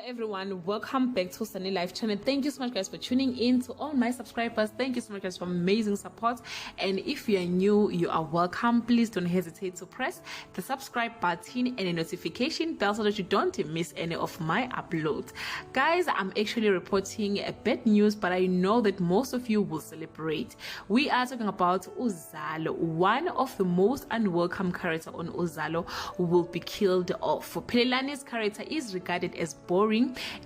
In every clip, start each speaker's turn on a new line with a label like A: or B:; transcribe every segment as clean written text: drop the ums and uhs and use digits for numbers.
A: Everyone, welcome back to Sunny Life channel. Thank you so much guys for tuning in. To all my subscribers, thank you so much guys for amazing support. And if you are new, you are welcome. Please don't hesitate to press the subscribe button and the notification bell so that you don't miss any of my uploads. Guys, I'm actually reporting a bad news, but I know that most of you will celebrate. We are talking about Uzalo. One of the most unwelcome characters on Uzalo will be killed off. Pelelani's character is regarded as boring.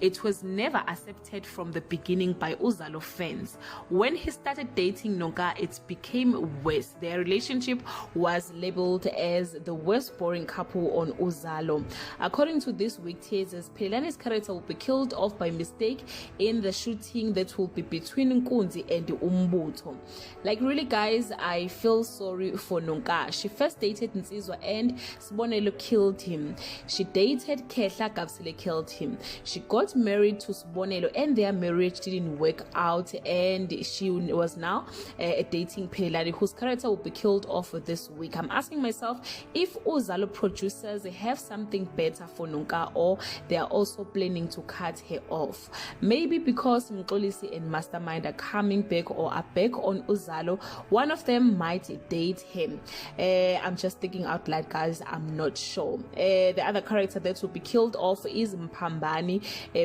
A: It was never accepted from the beginning by Uzalo fans. When he started dating Nonka, it became worse. Their relationship was labeled as the worst boring couple on Uzalo. According to this week teasers, Pelelani's character will be killed off by mistake in the shooting that will be between Nkunzi and Umbuto. Like really guys, I feel sorry for Nonka. She first dated Nsizwa and Sibonelo killed him. She dated Kehla, Gabsile killed him. She got married to Sibonelo and their marriage didn't work out, and she was now dating Pelelani, whose character will be killed off this week. I'm asking myself if Uzalo producers have something better for Nonka, or they are also planning to cut her off. Maybe because Mxolisi and Mastermind are coming back or are back on Uzalo, one of them might date him. I'm just thinking out loud guys, I'm not sure. The other character that will be killed off is Mpambani,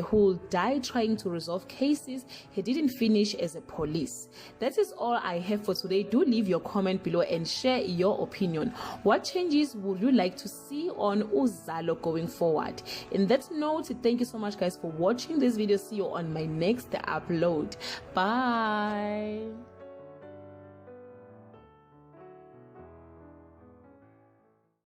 A: who will die trying to resolve cases he didn't finish as a police. That is all I have for today. Do leave your comment below and share your opinion. What changes would you like to see on Uzalo going forward? In that note, thank you so much guys for watching this video. See you on my next upload. Bye.